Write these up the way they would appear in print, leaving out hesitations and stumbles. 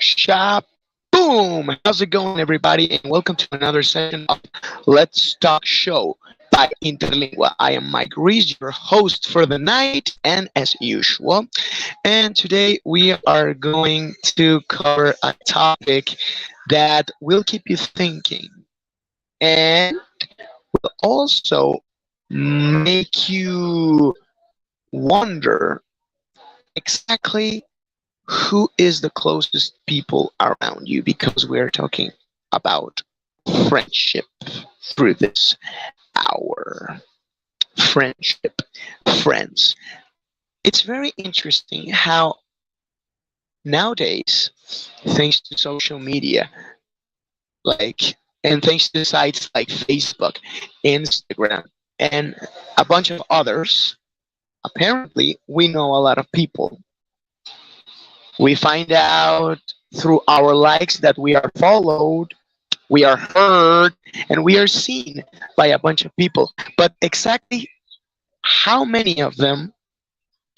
Shop. Boom! How's it going, everybody? And welcome to another session of Let's Talk Show by Interlingua. I am Mike Reese, your host for the night, and as usual. And today we are going to cover a topic that will keep you thinking and will also make you wonder exactly who is the closest people around you, because we're talking about friendship through this hour. Friendship, friends. It's very interesting how nowadays, thanks to social media, like, and thanks to sites like Facebook, Instagram, and a bunch of others, apparently we know a lot of people. We find out through our likes that we are followed, we are heard, and we are seen by a bunch of people. But exactly how many of them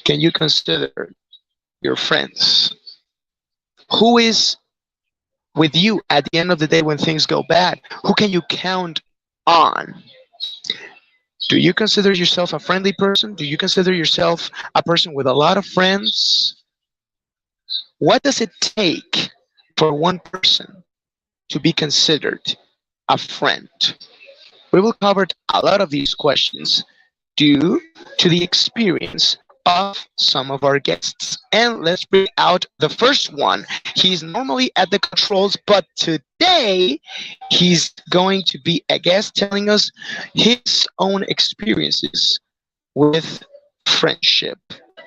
can you consider your friends? Who is with you at the end of the day when things go bad? Who can you count on? Do you consider yourself a friendly person? Do you consider yourself a person with a lot of friends? What does it take for one person to be considered a friend? We will cover a lot of these questions due to the experience of some of our guests. And let's bring out the first one. He's normally at the controls, but today he's going to be a guest telling us his own experiences with friendship.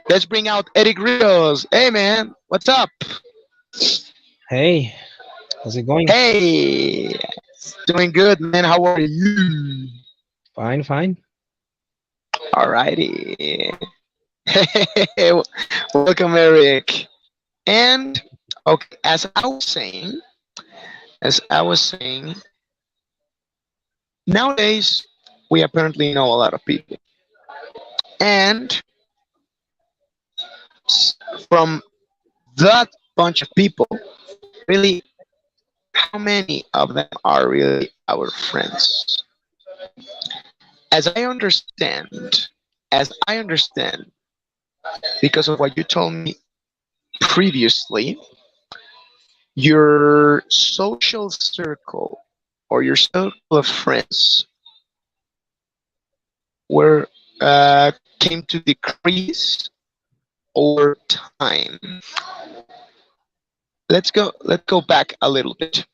Let's bring out Eric Rios. Hey man, what's up? Hey, how's it going? Hey, doing good, man. How are you? Fine, fine. Alrighty. Hey, welcome, Eric. And okay, as I was saying, nowadays we apparently know a lot of people, and from that bunch of people, really, how many of them are really our friends? As I understand, as I understand, because of what you told me previously, your social circle or your circle of friends were came to decrease over time. Let's go back a little bit.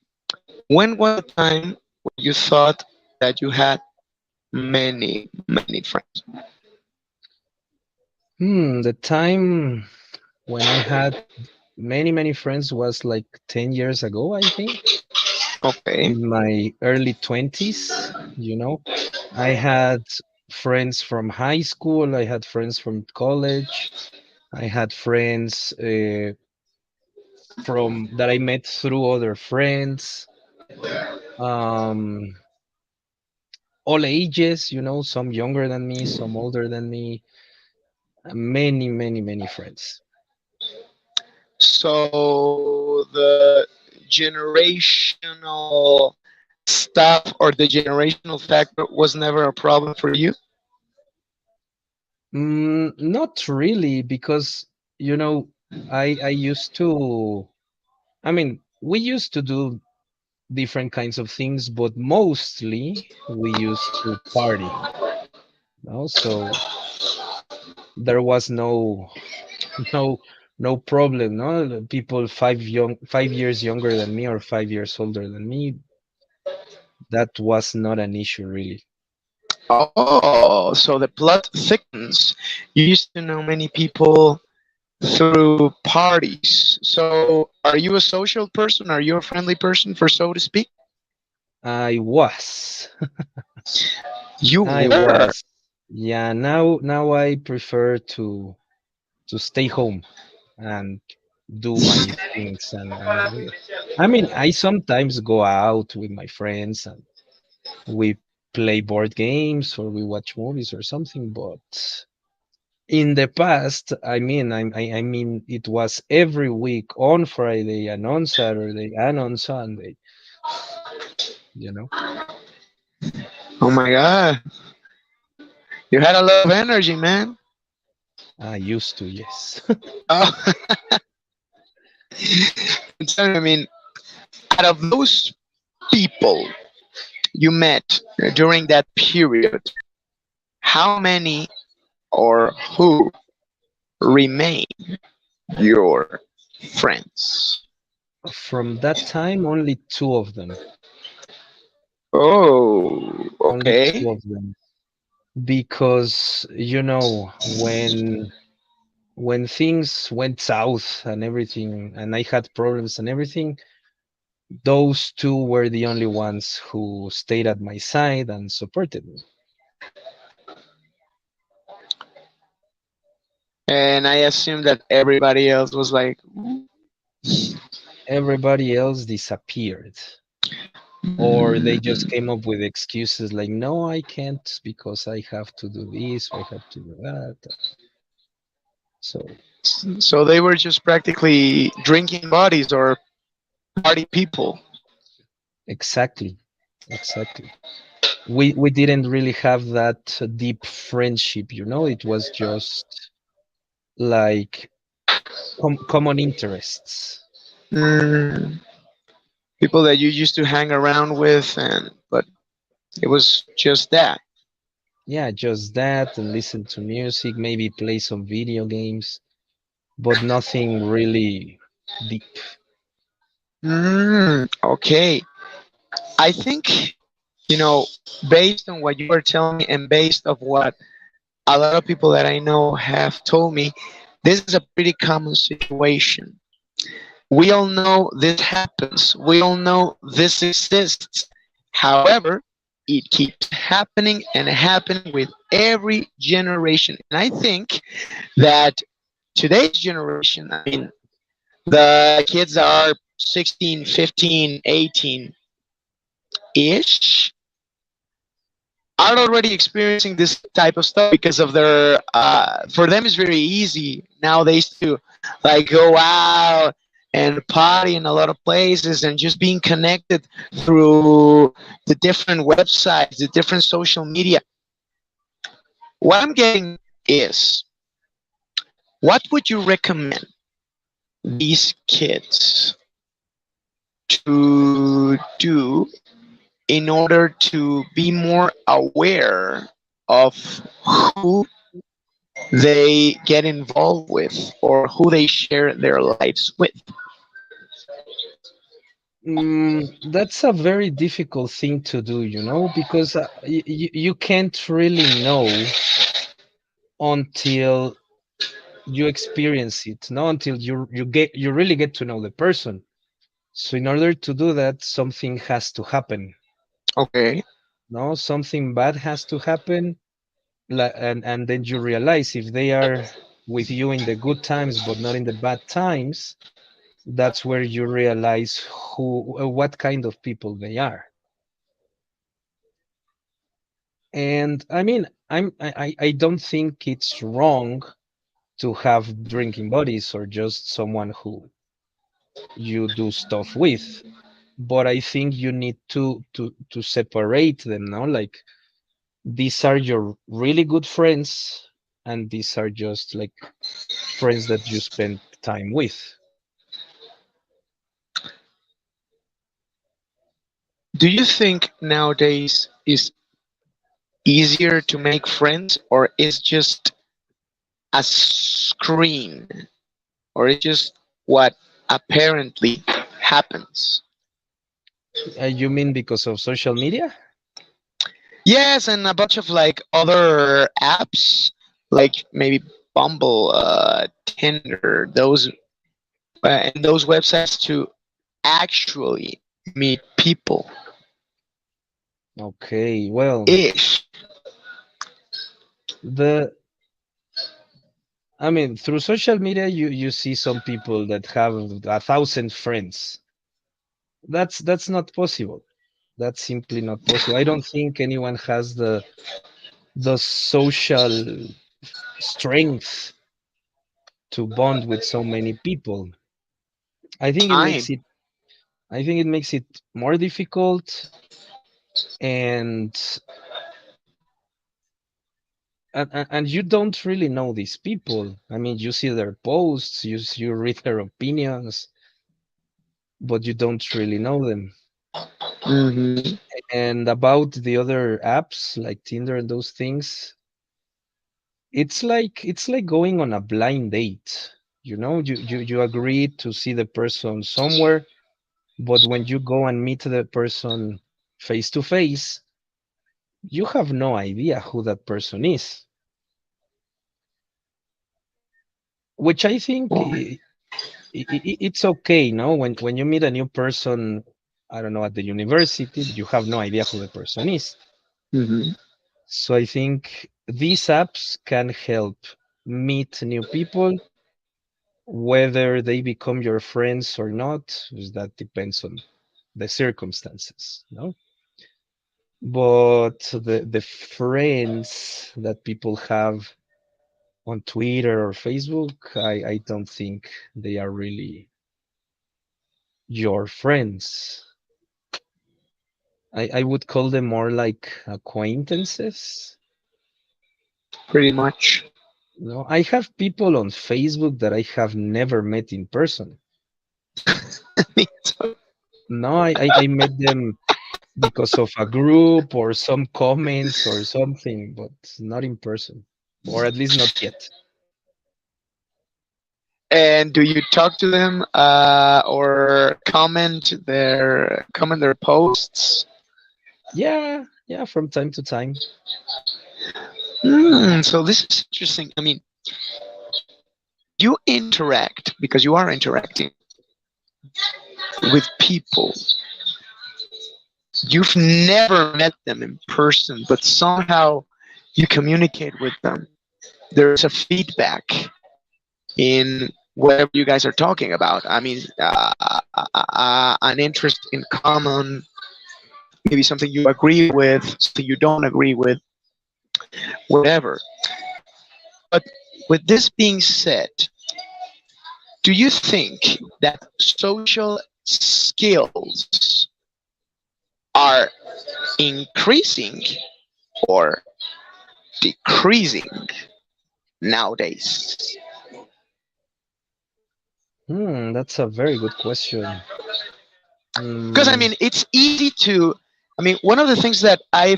When was the time when you thought that you had many friends? The time when I had many friends was like 10 years ago, I think, Okay. in my early 20s. I had friends from high school, I had friends from college, I had friends from that I met through other friends, um, all ages, some younger than me, some older than me, many friends. So the generational stuff or the generational factor was never a problem for you? Not really, because you know, I used to. I mean, we used to do different kinds of things, but mostly we used to party. So there was no no problem. No, the people 5 years younger than me or 5 years older than me. That was not an issue really. Oh, so the plot thickens. You used to know many people through parties. So, are you a social person? Are you a friendly person, for so to speak? I was. You I were. was. Yeah, now I prefer to stay home and do my things I mean, I sometimes go out with my friends and we play board games or we watch movies or something, but In the past, I mean, it was every week on Friday and on Saturday and on Sunday. You know, Oh my God, you had a lot of energy, man. I used to, yes. Oh, I'm telling you, I mean, out of those people you met during that period, how many or who remain your friends? From that time, only two of them. Oh, Only okay. two of them. Because when things went south and everything, and I had problems and everything, those two were the only ones who stayed at my side and supported me. And I assume that everybody else was like, Everybody else disappeared, or they just came up with excuses like, no, I can't because I have to do this or I have to do that. So so they were just practically drinking buddies or party people. exactly, exactly. We didn't really have that deep friendship, it was just like common interests. Mm, people that you used to hang around with, and but it was just that. Yeah, just that, and listen to music, maybe play some video games, but nothing really deep. Okay. I think, you know, based on what you were telling me and based of what a lot of people that I know have told me, this is a pretty common situation. We all know this happens. We all know this exists. However, it keeps happening and happening with every generation. And I think that today's generation, I mean, the kids are 16, 15, 18 ish, are already experiencing this type of stuff because of their for them it's very easy nowadays to like go out and party in a lot of places and just being connected through the different websites, the different social media. What I'm getting is, what would you recommend these kids to do in order to be more aware of who they get involved with or who they share their lives with? That's a very difficult thing to do, because you can't really know until you experience it, no, until you really get to know the person. So in order to do that, something has to happen. Okay. No, something bad has to happen, and then you realize if they are with you in the good times but not in the bad times, that's where you realize what kind of people they are. And I mean, I don't think it's wrong to have drinking buddies or just someone who you do stuff with, but I think you need to separate them now. Like, these are your really good friends, and these are just like friends that you spend time with. Do you think nowadays is easier to make friends, or is just a screen, or it's just what apparently happens? You mean because of social media? Yes, and a bunch of like other apps, like maybe Bumble, Tinder, those and those websites to actually meet people. Okay, well, Ish. the I mean, through social media, you see some people that have 1,000 friends. That's not possible. That's simply not possible. I don't think anyone has the social strength to bond with so many people. I think it Time. makes it I think it makes it more difficult, and and you don't really know these people. I mean, you see their posts, you read their opinions, but you don't really know them. Hmm. And about the other apps like Tinder and those things, it's like going on a blind date. You agree to see the person somewhere, but when you go and meet the person face to face, you have no idea who that person is, which I think it's okay, no? When you meet a new person, I don't know, at the university, you have no idea who the person is. Hmm. So I think these apps can help meet new people, whether they become your friends or not, that depends on the circumstances, no? But the friends that people have on Twitter or Facebook, I don't think they are really your friends. I would call them more like acquaintances. Pretty much. No, I have people on Facebook that I have never met in person. No, I met them because of a group or some comments or something, but not in person, or at least not yet. And do you talk to them or comment their posts? Yeah, yeah, from time to time. So this is interesting. I mean, you interact because you are interacting with people. You've never met them in person, but somehow you communicate with them. There's a feedback in whatever you guys are talking about. I mean, an interest in common, maybe something you agree with, something you don't agree with, whatever. But with this being said, do you think that social skills are increasing or decreasing nowadays? That's a very good question. Because I Mm, mean, it's easy to. I mean, one of the things that I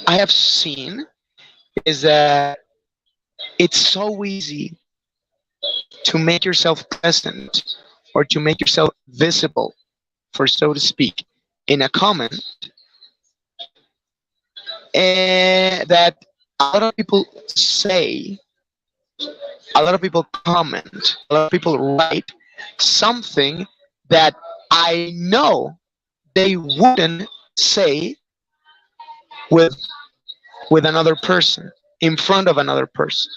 have seen is that it's so easy to make yourself present or to make yourself visible, for so to speak, in a comment, and that a lot of people say, a lot of people comment, a lot of people write something that I know they wouldn't say with another person, in front of another person.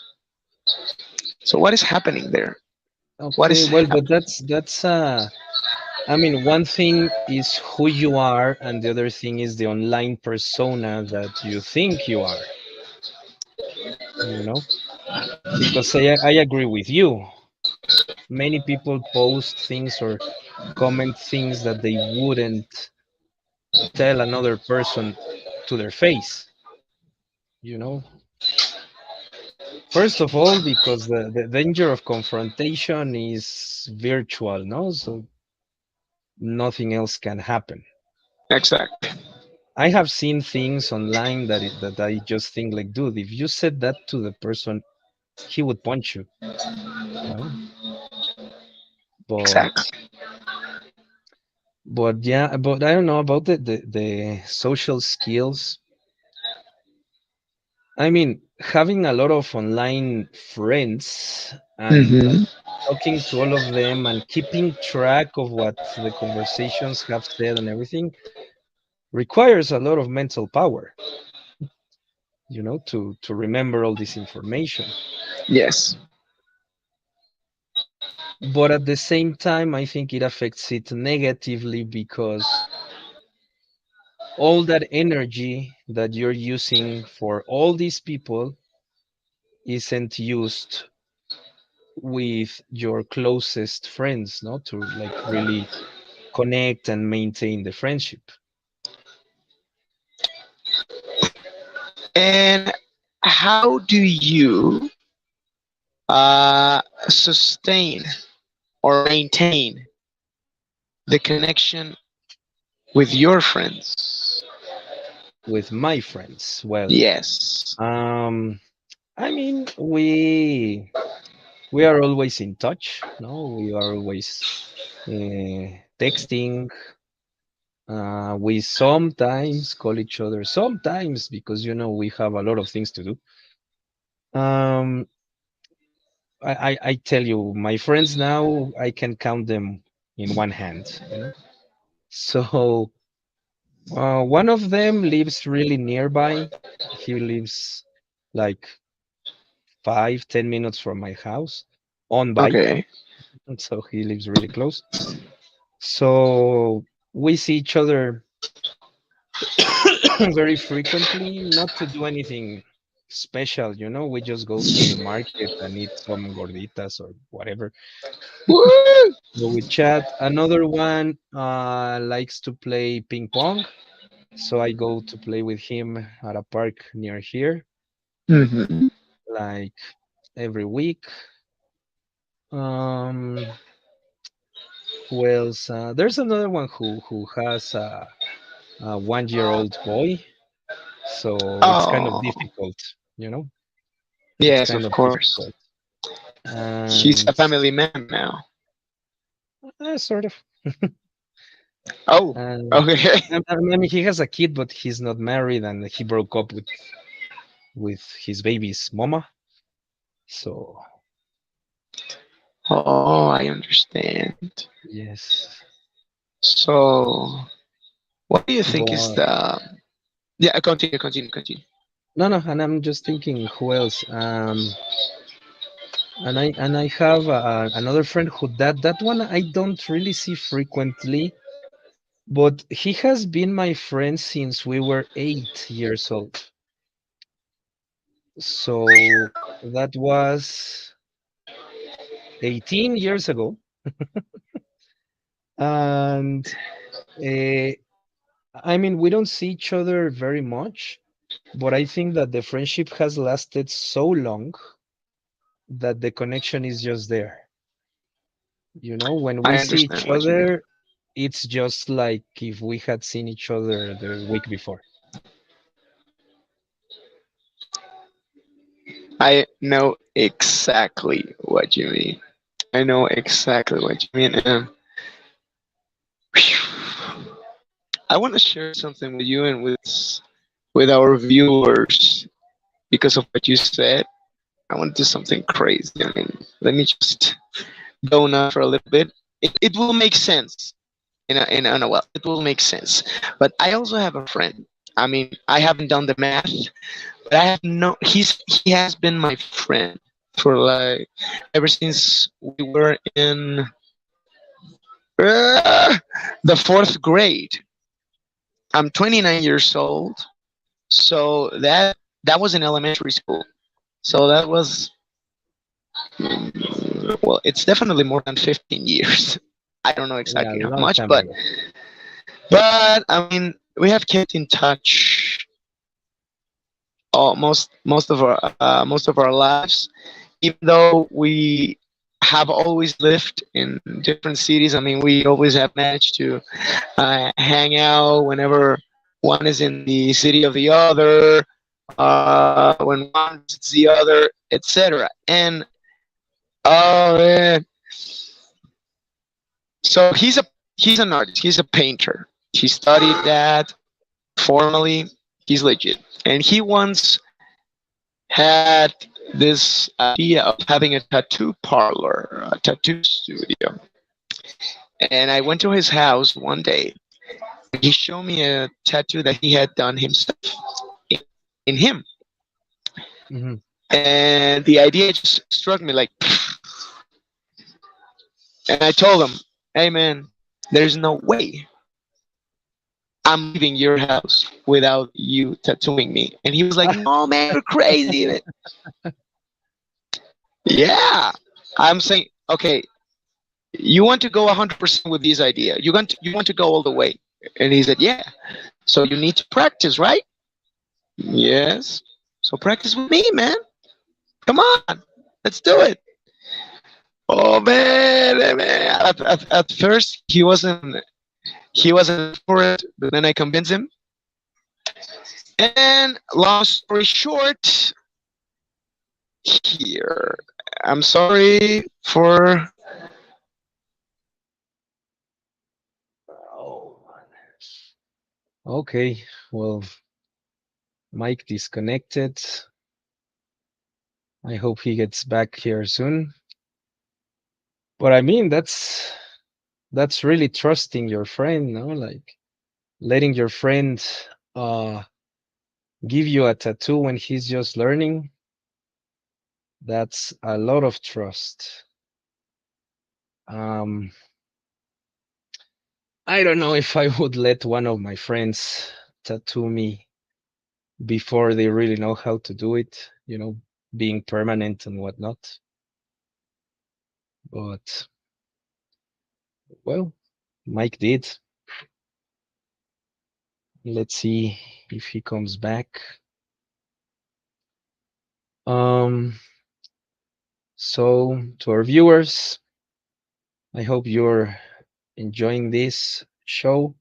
So what is happening there? What okay, is well, but happening? that's I mean, one thing is who you are, and the other thing is the online persona that you think you are, you know? Because I agree with you. Many people post things or comment things that they wouldn't tell another person to their face, you know? First of all, because the danger of confrontation is virtual, no? So nothing else can happen. Exactly. I have seen things online that I just think like, dude, if you said that to the person, he would punch you, you know? But Exactly. yeah, but I don't know about the social skills. I mean, having a lot of online friends and Hmm. talking to all of them and keeping track of what the conversations have said and everything requires a lot of mental power, to remember all this information. Yes. But at the same time, I think it affects it negatively because all that energy that you're using for all these people isn't used with your closest friends, no, to like really connect and maintain the friendship. And how do you uh, sustain or maintain the connection with your friends? With my friends, well, Yes. um, I mean, we are always in touch, no, we are always texting. We sometimes call each other, sometimes, because we have a lot of things to do. Um, I tell you, my friends now, I can count them in one hand. So one of them lives really nearby. He lives like 5, 10 minutes from my house on bike. Okay. So he lives really close. So we see each other very frequently, not to do anything special. We just go to the market and eat some gorditas or whatever. Woo! So we chat. Another one likes to play ping pong. So I go to play with him at a park near here, Hmm. like every week. Um, who else? There's another one who has a 1-year-old boy, so it's kind of Oh, difficult, you know. It's yes, kind of of course. difficult, He's and a family man now. sort of. Oh, And okay. I mean, he has a kid, but he's not married, and he broke up with his baby's mama. So Oh, I understand. yes, So, what do you think is but the? Yeah, continue, continue, continue. no, no, and I'm just thinking who else. And I have another friend who that one I don't really see frequently, but he has been my friend since we were 8 years old. So that was 18 years ago, and uh, I mean we don't see each other very much, but I think that the friendship has lasted so long that the connection is just there. When we I see understand each what you mean. other, it's just like if we had seen each other the week before. I know exactly what you mean. I know exactly what you mean. And I want to share something with you and with our viewers because of what you said. I want to do something crazy. I mean, let me just go now for a little bit. It will make sense in a well. It will make sense. But I also have a friend. I mean, I haven't done the math, but I have no. He has been my friend for like ever since we were in uh, the fourth grade. I'm 29 years old, so that was in elementary school. So that was well, it's definitely more than 15 years. I don't know Yeah, a exactly how long much, time but ago. I mean, we have kept in touch most of our lives, even though we have always lived in different cities. I mean, we always have managed to hang out whenever one is in the city of the other, when one visits the other, etc. And uh, so he's an artist. He's a painter. He studied that formally. He's legit, and he once had this idea of having a tattoo parlor, a tattoo studio. And I went to his house one day. And he showed me a tattoo that he had done himself in, in him. Hmm. And the idea just struck me like, and I told him, hey man, there's no way I'm leaving your house without you tattooing me. And he was like, no man, you're crazy. Yeah, I'm saying, okay, you want to go 100% with this idea. You want to go all the way. And he said, yeah. So you need to practice, right? Yes. So practice with me, man. Come on, let's do it. Oh man, man. At first he wasn't up for it, but then I convinced him. And long story short, here I'm sorry for. Oh, okay. Well, Mike disconnected. I hope he gets back here soon. But I mean, that's really trusting your friend, no? Like letting your friend uh give you a tattoo when he's just learning. That's a lot of trust. Um, I don't know if I would let one of my friends tattoo me before they really know how to do it, being permanent and whatnot. But well, Mike did. Let's see if he comes back. Um, so to our viewers, I hope you're enjoying this show.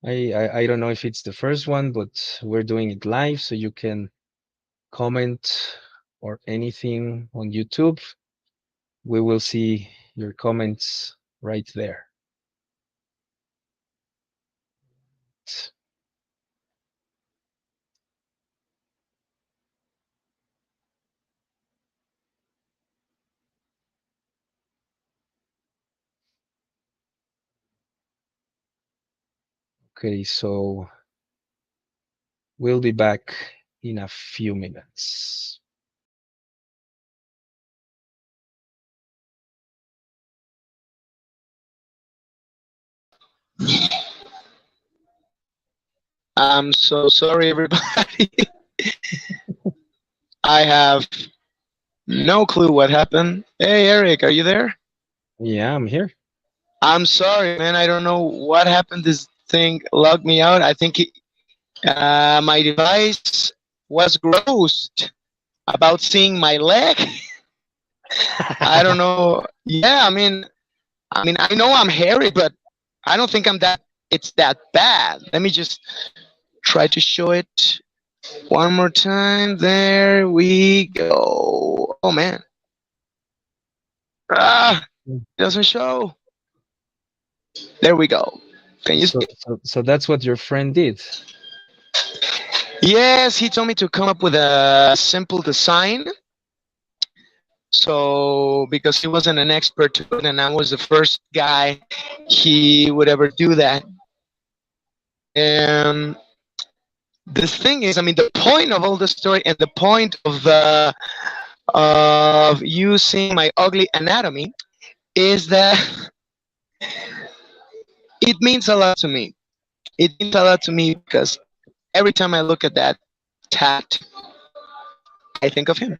I don't know if it's the first one, but we're doing it live, so you can comment or anything on YouTube. We will see your comments right there. Okay, so we'll be back in a few minutes. I'm so sorry, everybody. I have no clue what happened. Hey, Eric, are you there? Yeah, I'm here. I'm sorry, man. I don't know what happened. This thing logged me out. I think my device was grossed about seeing my leg. I don't know. Yeah, I mean, I know I'm hairy, but I don't think I'm that. It's that bad. Let me just try to show it one more time. There we go. Oh man. Ah, Mm. it doesn't show. There we go. Can you So, see? so that's what your friend did. Yes, he told me to come up with a simple design. So, because he wasn't an expert to it, and I was the first guy he would ever do that. And the thing is, I mean, the point of all the story and the point of you seeing my ugly anatomy is that it means a lot to me. It means a lot to me because every time I look at that tat, I think of him,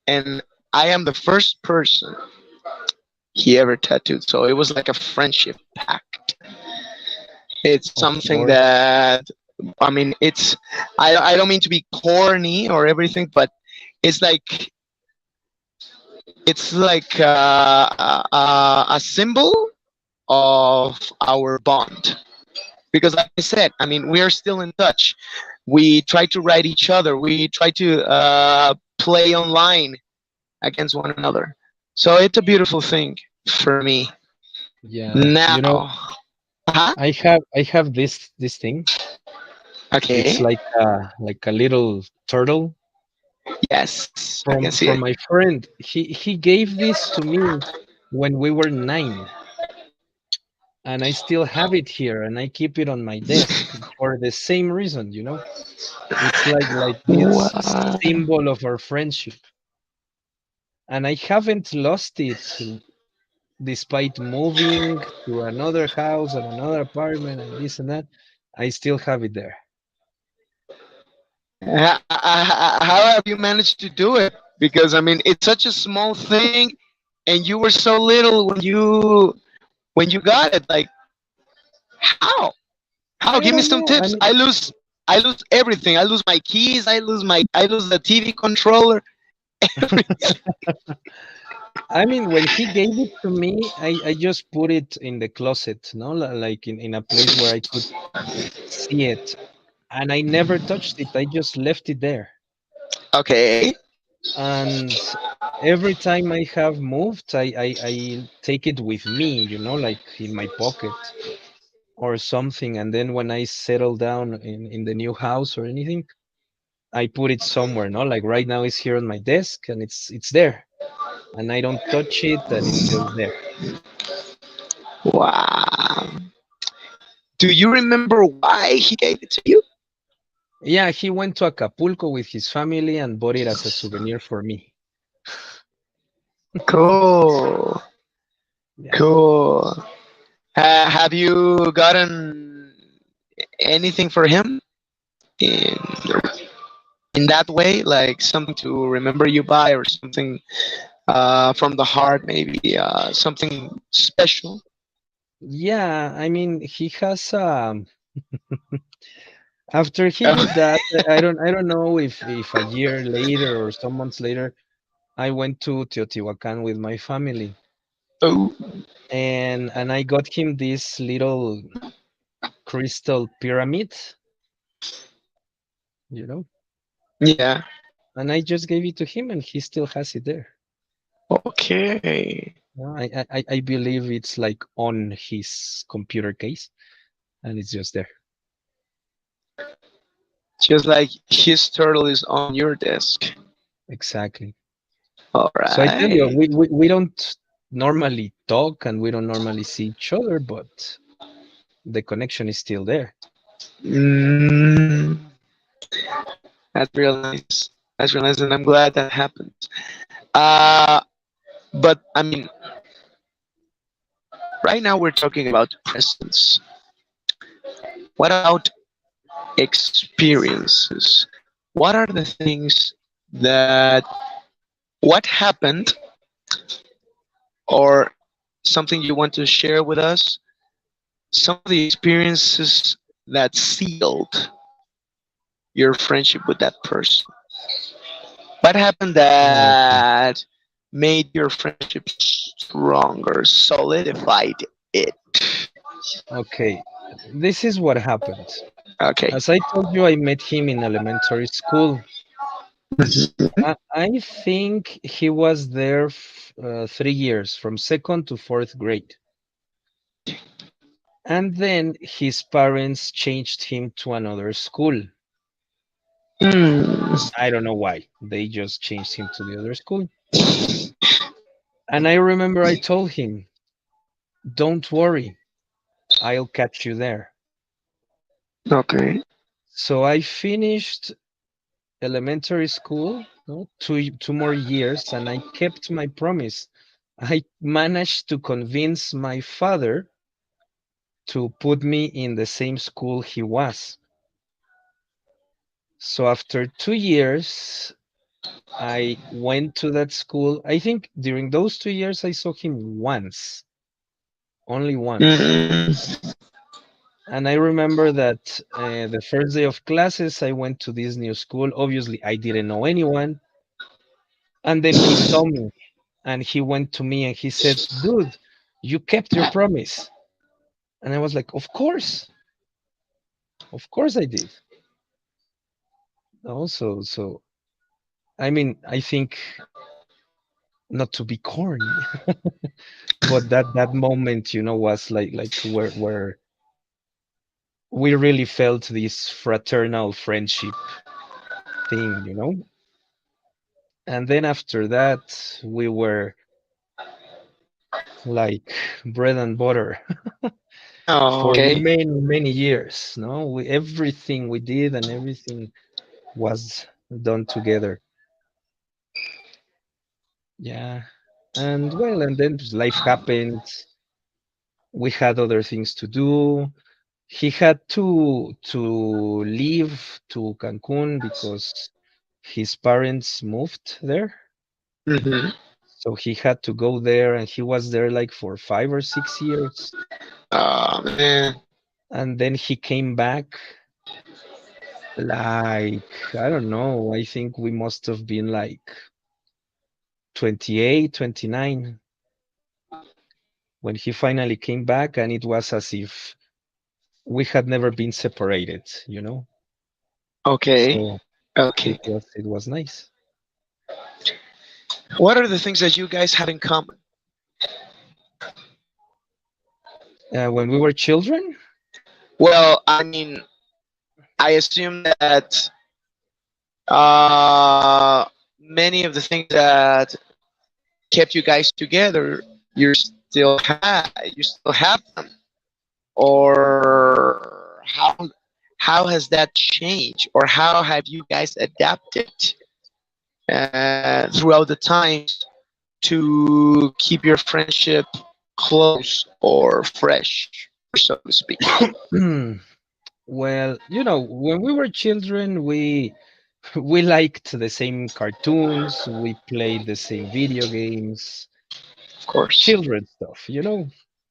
and I am the first person he ever tattooed. So it was like a friendship pact. It's Of something course. that, I mean, I don't mean to be corny or everything, but it's like a symbol of our bond. Because, like I said, I mean, we are still in touch. We try to write each other. We try to play online against one another. So it's a beautiful thing for me. Yeah. Now, huh? I have this thing. It's Okay. like a little turtle Yes, I can see from it. my friend. He gave this to me when we were 9, and I still have it here, and I keep it on my desk for the same reason. It's like this Wow. symbol of our friendship, and I haven't lost it despite moving to another house and another apartment and this and that. I still have it there. How have you managed to do it? because I mean it's such a small thing, and you were so little when you got it. Like how? How? I Give me don't some know. I tips. mean, I lose everything. I lose my keys. I lose the TV controller. when he gave it to me, I just put it in the closet, no, like in a place where I could see it, and I never touched it. I just left it there. Okay. And every time I have moved, I take it with me, like in my pocket or something. And then when I settle down in the new house or anything, I put it somewhere, no? Like right now it's here on my desk and it's there. And I don't touch it and it's just there. Wow. Do you remember why he gave it to you? Yeah, he went to Acapulco with his family and bought it as a souvenir for me. Cool. Yeah. Cool. Have you gotten anything for him in in that way, like something to remember you by, or something from the heart, maybe something special? Yeah, he has after he did that, I don't know if a year later or some months later, I went to Teotihuacan with my family, Oh, and I got him this little crystal pyramid, you know, yeah. and I just gave it to him, and he still has it there. Okay. I believe it's like on his computer case, and it's just there. Just like his turtle is on your desk. Exactly. All So I tell you, right. we don't normally talk and we don't normally see each other, but the connection is still there. Mm, that's real nice. That's real nice, and I'm glad that happened. Uh, but I mean, right now we're talking about presents. What about experiences? What are the things that what happened, or something you want to share with us? Some of the experiences that sealed your friendship with that person. What happened Okay. that made your friendship stronger, solidified it? Okay. This is what happened. Okay. As I told you, I met him in elementary school. I think he was there 3 years, from second to fourth grade. And then his parents changed him to another school. Mm, I don't know why. They just changed him to the other school. And I remember I told him, don't worry, I'll catch you there. okay. So I finished elementary school, no, two more years, and I kept my promise. I managed to convince my father to put me in the same school he was. So after 2 years, I went to that school. I think during those 2 years, I saw him once, only once. Mm, And I remember that the first day of classes, I went to this new school. Obviously, I didn't know anyone. And then he saw me and he went to me and he said, dude, you kept your promise. And I was like, of course I did. Also, so I think, not to be corny, but that moment, was like where we really felt this fraternal friendship thing. And then after that, we were like bread and butter for okay. many, many years. No, everything we did and everything was done together. Yeah. And well, and then life happened. We had other things to do. He had to leave to Cancun because his parents moved there. Hmm. So he had to go there, and he was there like for 5 or 6 years. Oh man. And then he came back, like, I don't know, I think we must have been like 28, 29 when he finally came back, and it was as if we had never been separated. Okay. So Okay. it was nice. What are the things that you guys have in common? When we were children. Well, I mean, I assume that uh, many of the things that kept you guys together, you still have them, or how has that changed, or how have you guys adapted throughout the times to keep your friendship close or fresh, so to speak? Well, when we were children, we liked the same cartoons, we played the same video games, Of course, children stuff.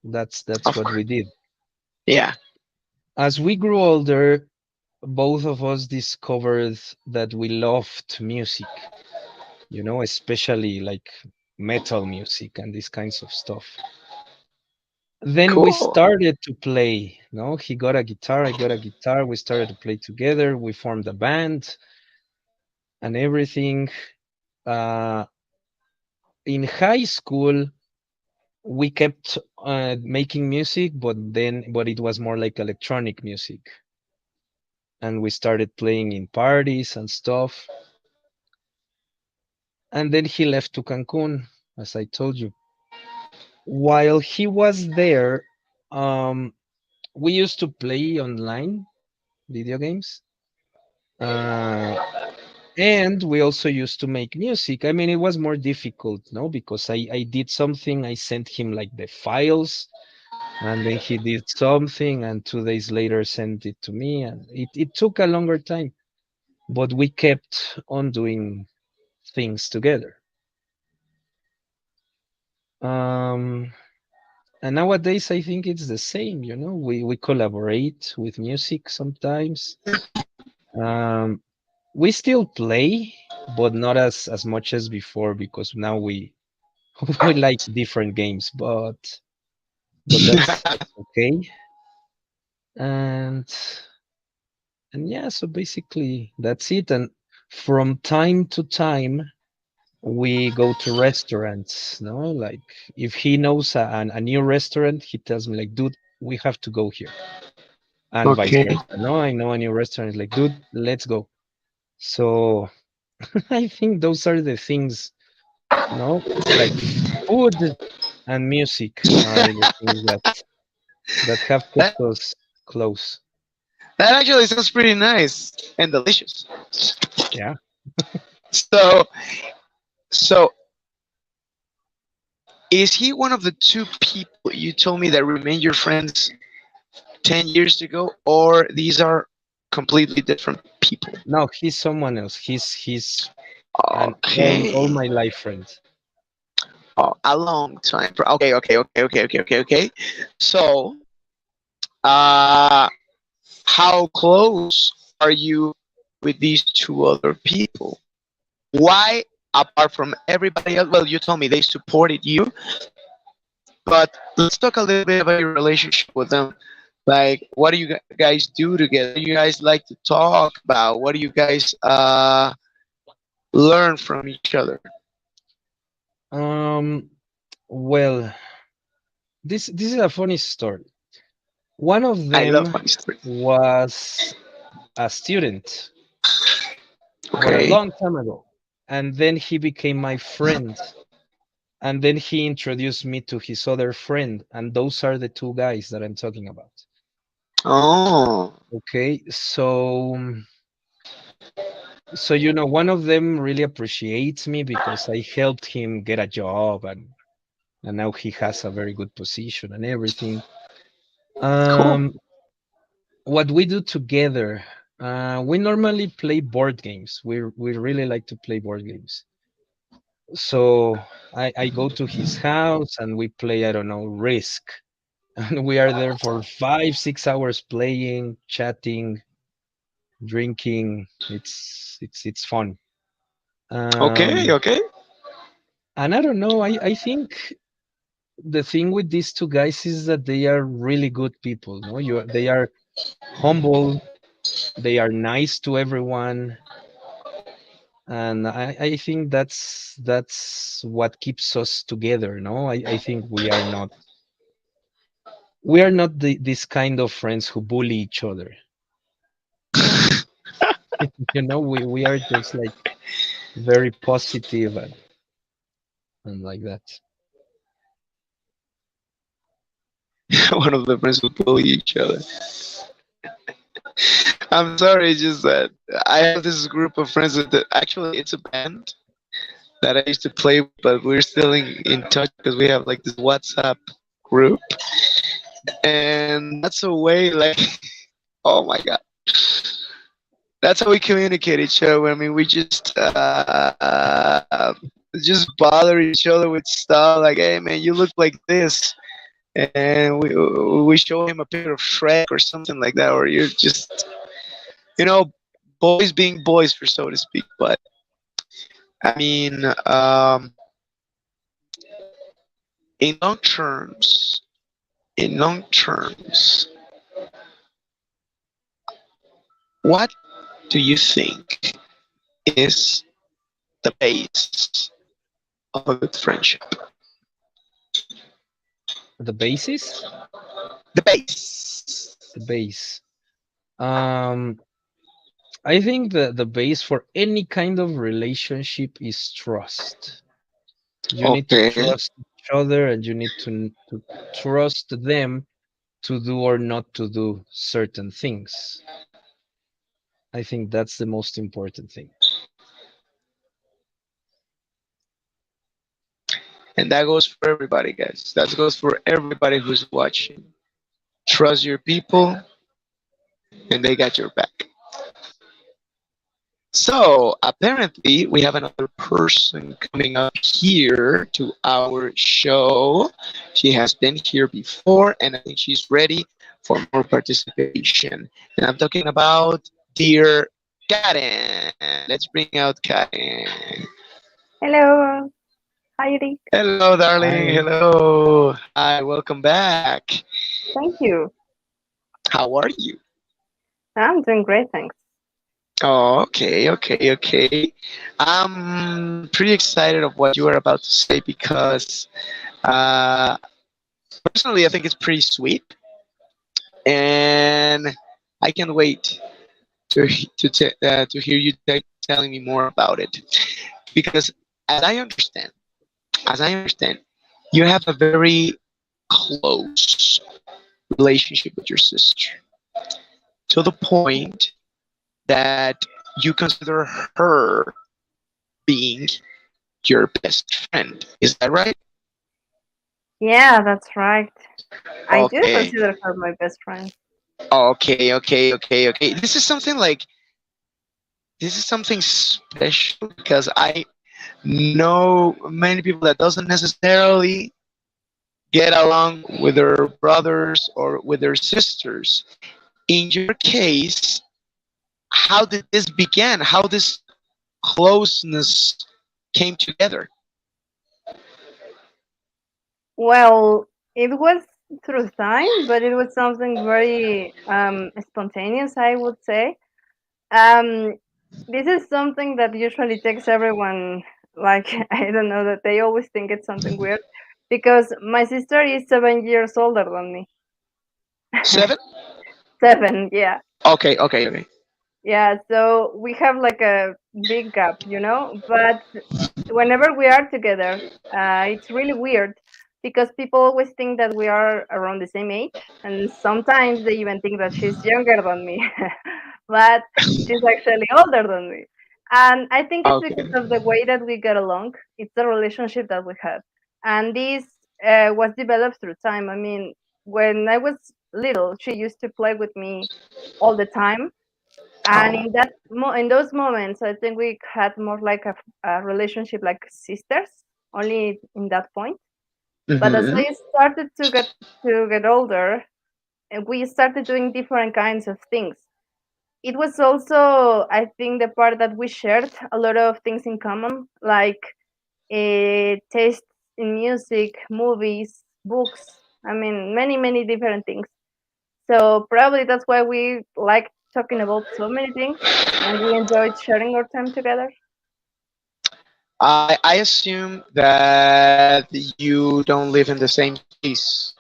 That's of what course, we did. yeah. As we grew older, both of us discovered that we loved music, especially like metal music and these kinds of stuff. Then we Cool. started to play. No, he got a guitar, I got a guitar. We started to play together. We formed a band and everything. Uh, in high school, we kept making music, but it was more like electronic music, and we started playing in parties and stuff. And then he left to Cancun, as I told you. While he was there, um, we used to play online video games. Uh, and we also used to make music. I mean, it was more difficult, no, because I did something, I sent him like the files, and then he did something, and 2 days later sent it to me, and it took a longer time, but we kept on doing things together. Um, and nowadays I think it's the same, we collaborate with music sometimes. Um, we still play, but not as much as before, because now we we like different games, but that's okay. And yeah, so basically that's it. And from time to time, we go to restaurants. No, like if he knows a new restaurant, he tells me like, dude, we have to go here, and vice Okay. versa. No, I know a new restaurant, like, dude, let's go. So I think those are the things. No, like food and music are the things that have that kept us close. that actually sounds pretty nice and delicious. Yeah. So so is he one of the two people you told me that remain your friends 10 years ago, or these are completely different people? No, he's someone else. He's an all Okay. my life friend. Oh, a long time. Okay, okay, okay, okay, okay, okay, okay. So, uh, how close are you with these two other people? Why, apart from everybody else? Well, you told me they supported you, but let's talk a little bit about your relationship with them. Like, what do you guys do together? What do you guys like to talk about? What do you guys learn from each other? Um, well, this is a funny story. One of I love them funny stories. was a student, but a Okay. long time ago, and then he became my friend, and then he introduced me to his other friend, and those are the two guys that I'm talking about. Oh, Okay, so one of them really appreciates me because I helped him get a job, and now he has a very good position and everything. cool. Um, what we do together, we normally play board games. We really like to play board games. So I go to his house and we play, I don't know, Risk. And we are there for 5, 6 hours playing, chatting, drinking. It's fun. Okay, Um, okay. and I don't know. I think the thing with these two guys is that they are really good people. No, they are humble. They are nice to everyone, and I think that's what keeps us together. No, I think we are not this kind of friends who bully each other. We are just like very positive and like that. One of the friends who bully each other. I'm sorry, it's just that I have this group of friends that actually it's a band that I used to play with, but we're still in touch because we have like this WhatsApp group, and that's a way like, oh my god, that's how we communicate each other. I mean, we just bother each other with stuff like, hey man, you look like this, and we show him a picture of Shrek or something like that, or you're just you know boys being boys for so to speak. But I mean, in long terms, in long terms, what do you think is the base of a good friendship? The basis, The base. the base. Um, I think the base for any kind of relationship is trust. You need to Okay. trust each other, and you need to trust them to do or not to do certain things. I think that's the most important thing. And that goes for everybody, guys. That goes for everybody who's watching. Trust your people, and they got your back. So apparently, we have another person coming up here to our show. She has been here before, and I think she's ready for more participation. And I'm talking about dear Karen. Let's bring out Karen. Hello, hi Eric. Hello, darling. I Hello. Hi, welcome back. Thank you. How are you? I'm doing great, thanks. Oh, okay, okay, okay. I'm pretty excited of what you are about to say because uh, personally, I think it's pretty sweet, and I can't wait to hear you telling me more about it. Because as I understand, as I understand, you have a very close relationship with your sister to the point that you consider her being your best friend. Is that right? Yeah, that's right. I do Okay. consider her my best friend. Okay, okay, okay, okay. This is something special because I know many people that doesn't necessarily get along with their brothers or with their sisters. In your case, how did this begin? How this closeness came together? Well, it was through time, but it was something very spontaneous, I would say. Um, this is something that usually takes everyone, like, I don't know, that they always think it's something weird because my sister is 7 years older than me. 7? 7, yeah. Okay, okay, okay. Yeah, so we have like a big gap, you know? But whenever we are together, it's really weird because people always think that we are around the same age, and sometimes they even think that she's younger than me, but she's actually older than me. And I think it's because Okay. of the way that we get along. It's the relationship that we have. And this was developed through time. I mean, when I was little, she used to play with me all the time, And Oh. in those moments, I think we had more like a relationship like sisters, only in that point. But as Hmm. I started to get older, and we started doing different kinds of things. It was also, I think, the part that we shared a lot of things in common, like taste in music, movies, books. I mean, many, many different things. So probably that's why we like talking about so many things and we enjoyed sharing our time together. I assume that you don't live in the same space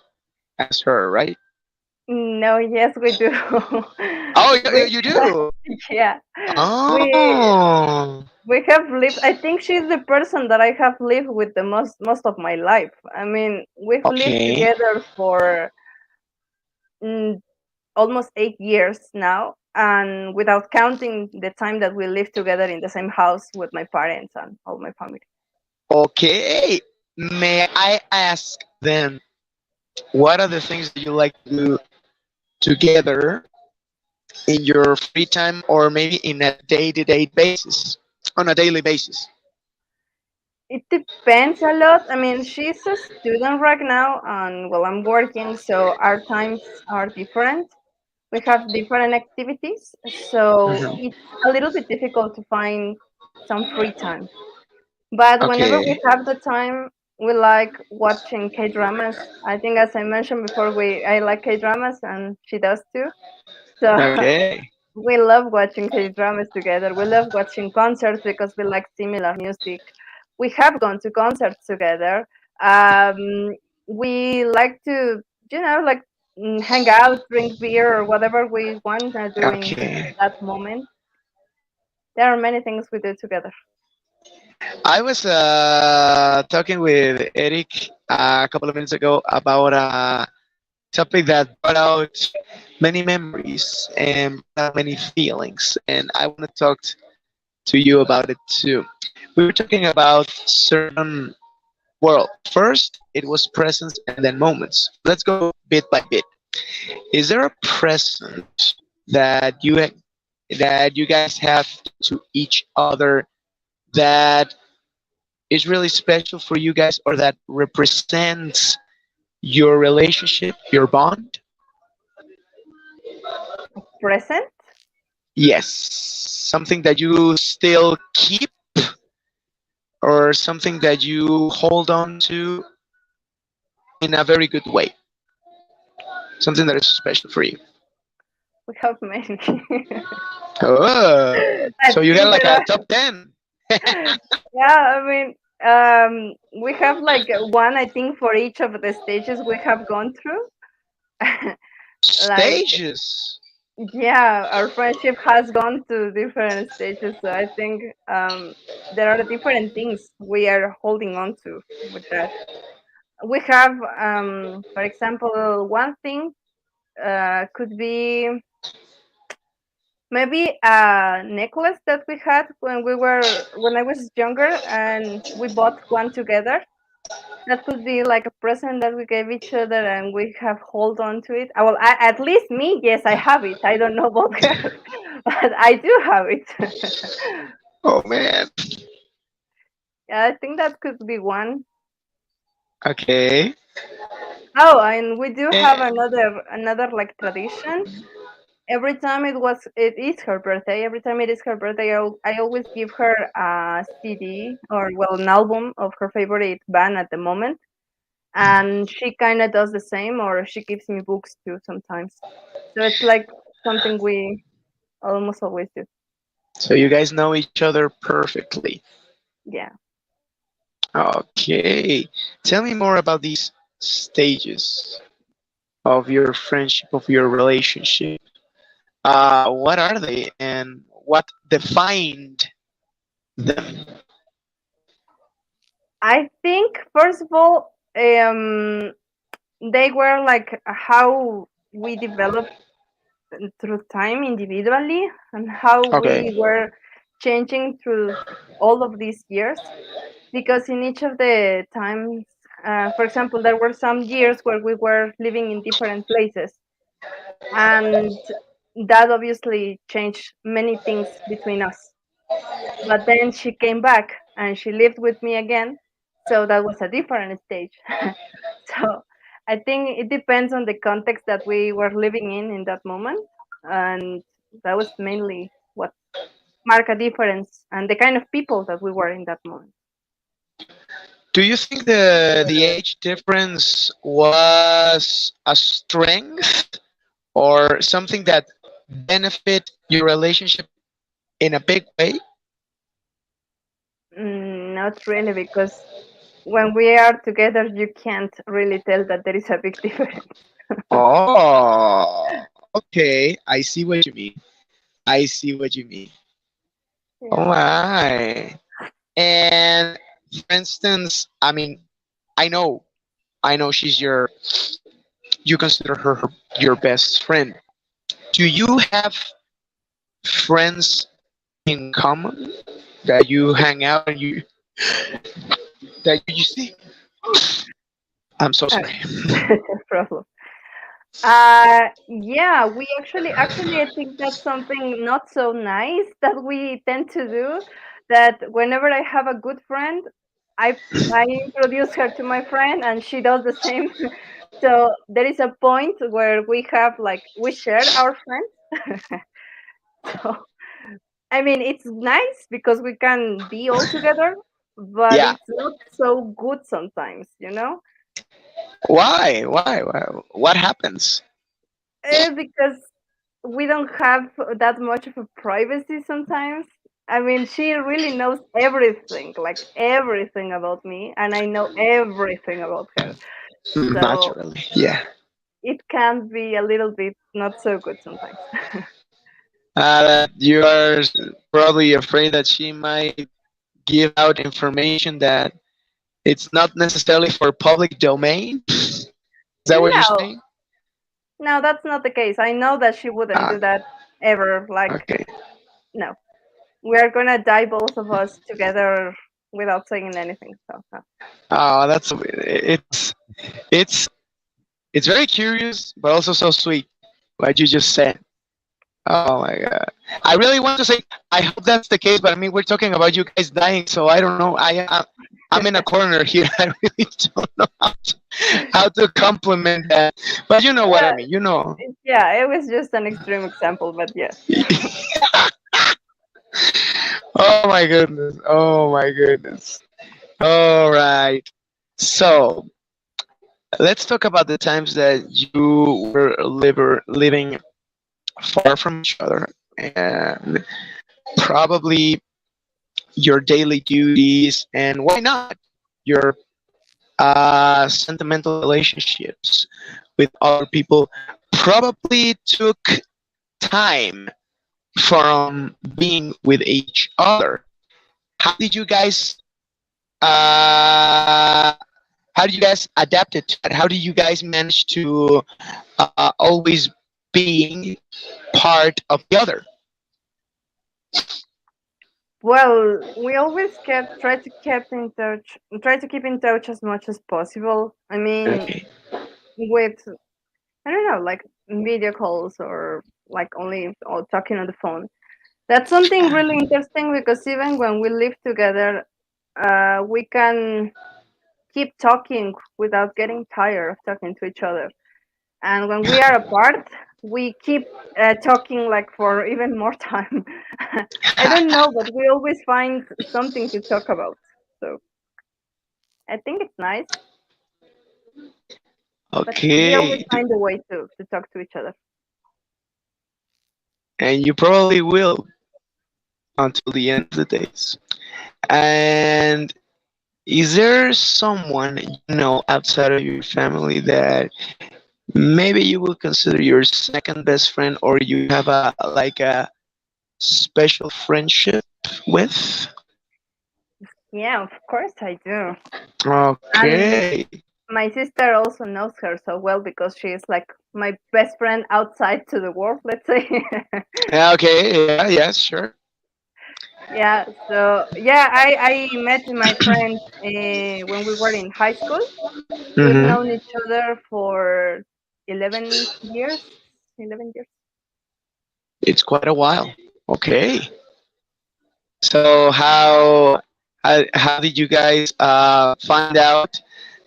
as her, right? No, yes, we do. Oh, we, you do. yeah, we Oh. we have lived. I think she's the person that I have lived with the most of my life. I mean, we've lived Okay. together for mm, almost 8 years now, and without counting the time that we lived together in the same house with my parents and all my family. Okay. May I ask then, what are the things that you like to do together in your free time or maybe in a day-to-day basis, on a daily basis? It depends a lot. I mean, she's a student right now, and well, I'm working, so our times are different. We have different activities, so Hmm. it's a little bit difficult to find some free time. But whenever we Okay. have the time, we like watching K dramas. I think, as I mentioned before, I like K dramas, and she does too. So Okay. we love watching K dramas together. We love watching concerts because we like similar music. We have gone to concerts together. Um, we like to, like hang out, drink beer, or whatever we want to do in Okay. that moment. There are many things we do together. I was talking with Eric a couple of minutes ago about a topic that brought out many memories and brought out many feelings, and I want to talk to you about it too. We were talking about certain, well, first it was presence and then moments. Let's go bit by bit. Is there a present that you guys have to each other that is really special for you guys or that represents your relationship, your bond? Present? Yes. Something that you still keep or something that you hold on to in a very good way. Something that is special for you. We have many. Oh, I so you got think like there a are. top 10. Yeah, I mean, we have like one, I think, for each of the stages we have gone through. Like, Stages. yeah, our friendship has gone to different stages. So I think there are different things we are holding on to with that. We have, for example, one thing could be maybe a necklace that we had when I was younger, and we bought one together. That could be like a present that we gave each other, and we have hold on to it. Well, at least me, yes, I have it. I don't know about her, but I do have it. Oh man. Yeah, I think that could be one. Okay. Oh, and we do have Eh, another like tradition. Every time it is her birthday. Every time it is her birthday, I always give her a CD, or well, an album of her favorite band at the moment, and she kind of does the same, or she gives me books too sometimes. So it's like something we almost always do. so you guys know each other perfectly. Yeah. Okay. Tell me more about these stages of your friendship, of your relationship. What are they and what defined them? I think first of all, they were like how we developed through time individually, and how Okay. we were changing through all of these years. Because in each of the times, for example, there were some years where we were living in different places, and that obviously changed many things between us. But then she came back and she lived with me again, so that was a different stage. So I think it depends on the context that we were living in that moment, and that was mainly what marked a difference and the kind of people that we were in that moment. Do you think the age difference was a strength or something that benefit your relationship in a big way? Not really, because when we are together, you can't really tell that there is a big difference. Oh, okay. I see what you mean. I see what you mean. Oh Yeah. my. And for instance, I mean, I know, I know you consider her your best friend. Do you have friends in common that you hang out and you that you see? I'm so Uh, sorry. no problem. Yeah, we actually I think that's something not so nice that we tend to do. That whenever I have a good friend, I introduce her to my friend, and she does the same. So there is a point where we have like we share our friends. So I mean, it's nice because we can be all together, but Yeah. it's not so good sometimes, you know? Why? Why? Why? What happens? Because we don't have that much of a privacy sometimes. I mean, she really knows everything, like everything about me, and I know everything about her. So Naturally. Yeah. it can be a little bit not so good sometimes. That you are probably afraid that she might give out information that it's not necessarily for public domain. Is that what you're No, saying? no, that's not the case. I know that she wouldn't Ah, do that ever. Like, okay. no. We are gonna die, both of us together, without saying anything. So Oh, it's it's very curious, but also so sweet. What you just said. Oh my god. I really want to say I hope that's the case, but I mean we're talking about you guys dying, so I don't know. I'm in a corner here. I really don't know how to compliment that. But you know what I yeah, mean. You know. yeah, it was just an extreme example, but yes. Oh my goodness. Oh my goodness. All right. So let's talk about the times that you were living far from each other and probably your daily duties and why not your sentimental relationships with other people probably took time from being with each other. How did you guys uh, how did you guys adapt it to it? How did you guys manage to always being part of the other? Well, we always try to keep in touch as much as possible. I mean, Okay. with I don't know, like video calls or like only or talking on the phone. That's something really interesting because even when we live together, we can keep talking without getting tired of talking to each other. And when we are apart, we keep talking like for even more time. I don't know, but we always find something to talk about. So I think it's nice, but we always Okay. find a way to talk to each other. And you probably will until the end of the days. And is there someone you know outside of your family that maybe you will consider your second best friend or you have a like a special friendship with? Yeah, of course I do. And Okay. my sister also knows her so well because she is like my best friend outside to the world, let's say. Yeah, okay. Yeah, yes, sure. Yeah, so yeah, I met my friend when we were in high school. We've Mm-hmm. known each other for 11 years. 11 years. It's quite a while. Okay. So how did you guys find out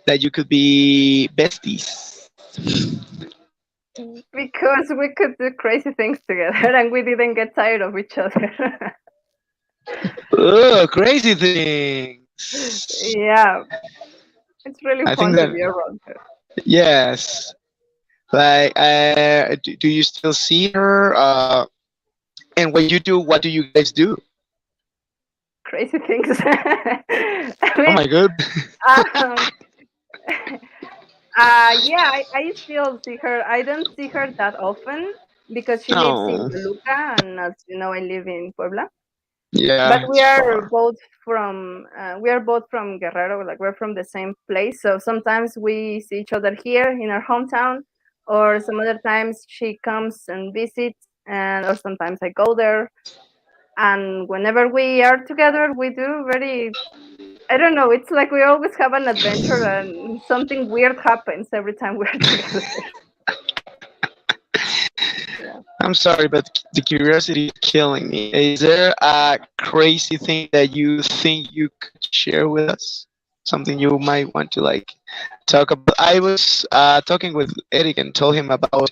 that you could be besties? Because we could do crazy things together and we didn't get tired of each other. Oh, crazy things. Yeah, it's really I think fun to that be around her. yes. Like, do you still see her? And when you do, what do you guys do? Crazy things. I Oh mean, my god. um, yeah, I still see her. I don't see her that often because she lives in Oh, Toluca, and as you know, I live in Puebla. But yeah, it's far. we are both from Guerrero, like we're from the same place. So sometimes we see each other here in our hometown, or some other times she comes and visits, and or sometimes I go there. And whenever we are together, we do very, I don't know, it's like we always have an adventure and something weird happens every time we are together. Yeah. I'm sorry, but the curiosity is killing me. Is there a crazy thing that you think you could share with us? Something you might want to like talk about. I was talking with Eric and told him about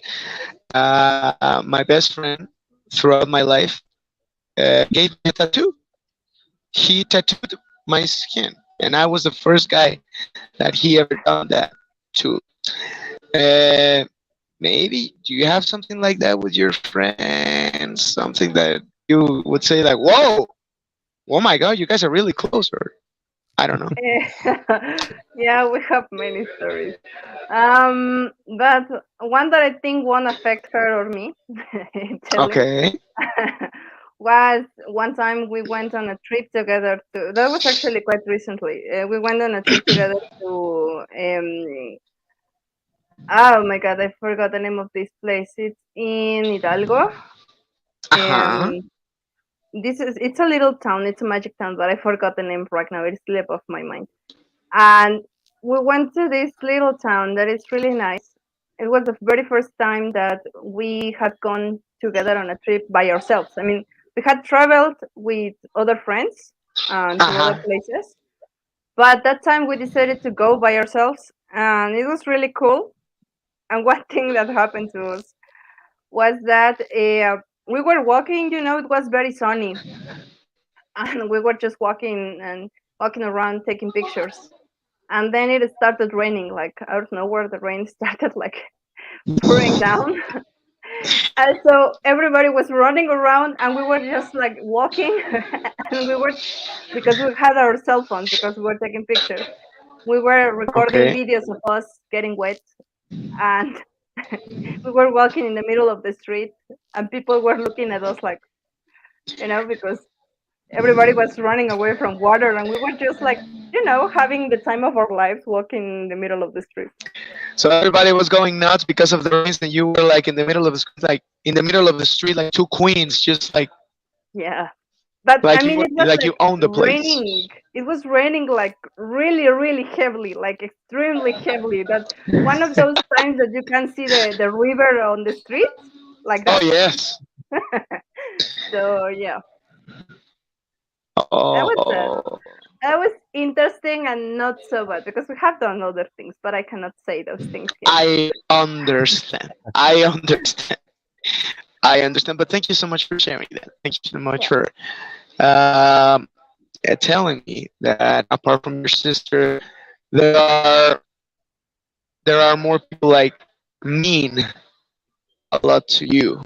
my best friend throughout my life gave me a tattoo. He tattooed my skin, and I was the first guy that he ever done that to. Uh, Maybe do you have something like that with your friends? Something that you would say like, "Whoa, oh my God, you guys are really close," or I don't know. Yeah, we have many stories. But one that I think won't affect her or me, telling, Okay. was one time we went on a trip together to, that was actually quite recently. We went on a trip together to, oh my God, I forgot the name of this place. It's in Hidalgo. Uh huh. Um, it's a little town, it's a magic town, but I forgot the name right now. It slipped off my mind. And we went to this little town that is really nice. It was the very first time that we had gone together on a trip by ourselves. I mean, we had traveled with other friends Uh to other huh. places, but that time we decided to go by ourselves, and it was really cool. And one thing that happened to us was that we were walking. It was very sunny, and we were just walking around taking pictures, and then it started raining, like out of nowhere the rain started like pouring down. And so everybody was running around and we were just like walking and we were, because we had our cell phones, because we were taking pictures, we were recording Okay. videos of us getting wet, and we were walking in the middle of the street and people were looking at us like, because everybody was running away from water and we were just like, having the time of our lives walking in the middle of the street. So everybody was going nuts because of the rains, and you were like in the middle of the like in the middle of the street, like two queens, just Yeah. But I like you mean, were it was like you like own the place. raining. It was raining like really, really heavily, like extremely heavily. That one of those times that you can see the river on the street, like Oh that. yes. So yeah, that was uh, Oh, that was interesting and not so bad because we have done other things, but I cannot say those things here. I understand. I understand. I understand. But thank you so much for sharing that. Thank you so much Yeah. for telling me that apart from your sister, there are more people like mean a lot to you.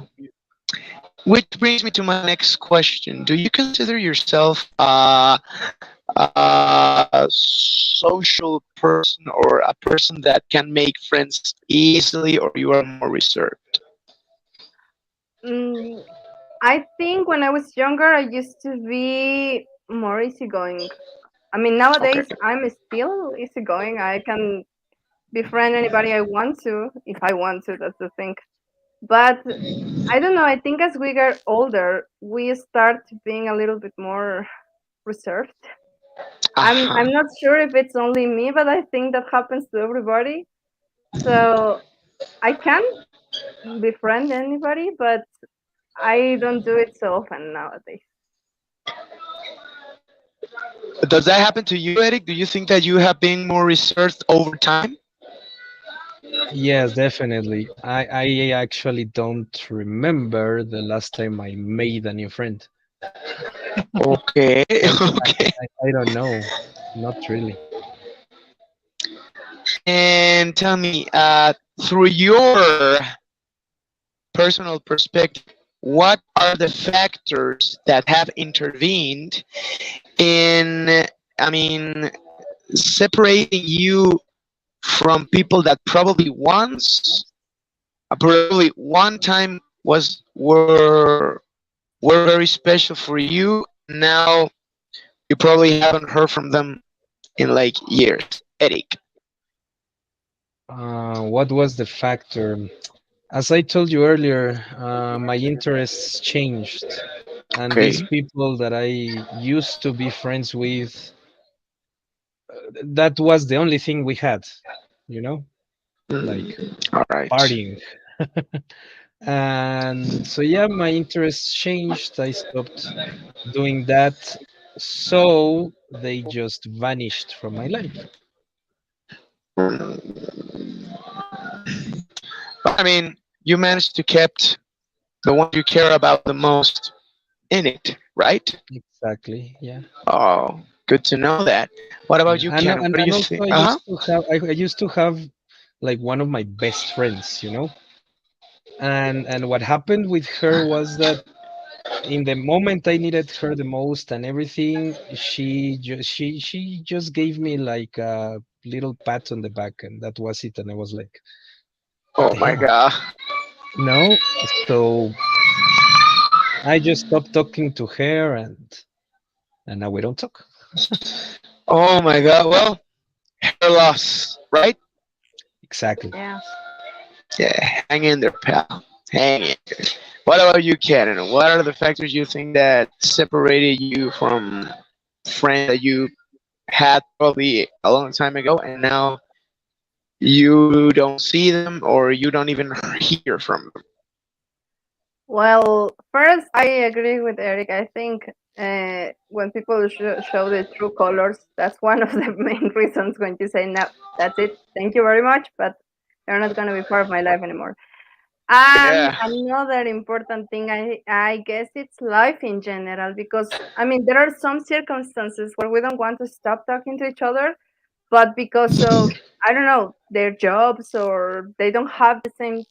Which brings me to my next question. Do you consider yourself a social person or a person that can make friends easily, or you are more reserved? Mm, I think when I was younger, I used to be more easygoing. I mean, Okay. nowadays I'm still easygoing. I can befriend anybody I want to if I want to. That's the thing. But I don't know. I think as we get older, we start being a little bit more reserved. Uh-huh. I'm not sure if it's only me, but I think that happens to everybody. So I can befriend anybody, but I don't do it so often nowadays. Does that happen to you, Eric? Do you think that you have been more reserved over time? Yes, definitely. I actually don't remember the last time I made a new friend. Okay, I, okay. I don't know. Not really. And tell me, through your personal perspective, what are the factors that have intervened in, I mean, separating you from people that probably one time were very special for you. Now you probably haven't heard from them in like years. Eric. What was the factor? As I told you earlier, my interests changed, and these Okay. people that I used to be friends with, that was the only thing we had, you know, like All right. partying. And so, yeah, my interests changed. I stopped doing that. So they just vanished from my life. I mean, you managed to keep the one you care about the most in it, right? Exactly. Yeah. Oh, good to know that. What about Yeah. you, And, Ken? What and, do and you also think? Uh huh. I used to have like one of my best friends, you know. And what happened with her was that in the moment I needed her the most and everything, she just gave me like a little pat on the back, and that was it. And I was like, what Oh the my hell? God. No. So I just stopped talking to her, and now we don't talk. Oh my God. Well, hair loss, right? Exactly. Yeah. Yeah, hang in there, pal. Hang in there. What about you, Ken? What are the factors you think that separated you from friends that you had probably a long time ago, and now you don't see them or you don't even hear from them? Well, first, I agree with Eric. I think when people show the true colors, that's one of the main reasons when you say, no, that's it. Thank you very much, but you're not going to be part of my life anymore. And Yeah. another important thing, I guess it's life in general, because I mean, there are some circumstances where we don't want to stop talking to each other, but because of, I don't know, their jobs, or they don't have the same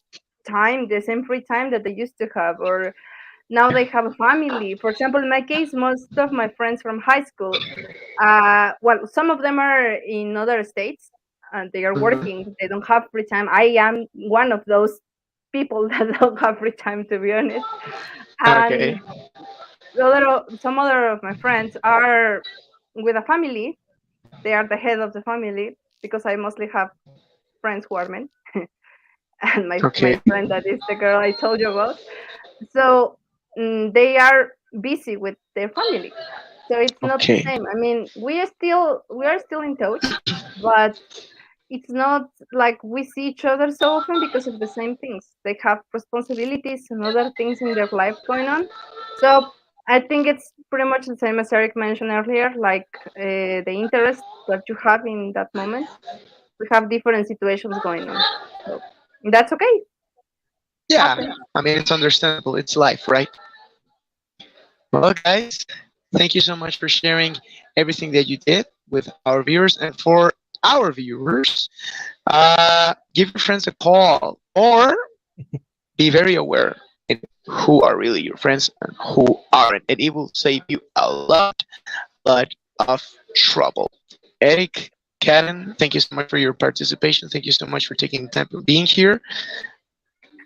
time, the same free time that they used to have, or now they have a family. For example, in my case, most of my friends from high school, well, some of them are in other states and they are Mhm. working. They don't have free time. I am one of those people that don't have free time, to be honest. Okay. And some other of my friends are with a family. They are the head of the family, because I mostly have friends who are men, and my Okay. friend that is the girl I told you about. So they are busy with their family. So it's not the Okay. same. I mean, we are still in touch, but it's not like we see each other so often because of the same things. They have responsibilities and other things in their life going on. So I think it's pretty much the same as Eric mentioned earlier, like the interest that you have in that moment. We have different situations going on. So that's okay. Yeah. Happens. I mean, it's understandable. It's life, right? Well, guys, thank you so much for sharing everything that you did with our viewers. And for our viewers, give your friends a call or be very aware in who are really your friends and who aren't. And it will save you lot of trouble. Eric, Karen, thank you so much for your participation. Thank you so much for taking the time for being here.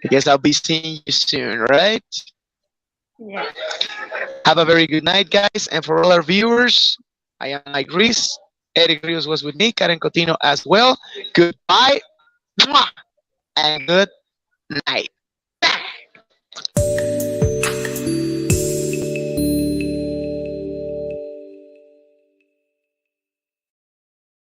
I guess I'll be seeing you soon, right? Yeah. Have a very good night, guys. And for all our viewers, I am Mike Reese. Eric Rios was with me, Karen Cotino as well. Goodbye, mwah, and good night.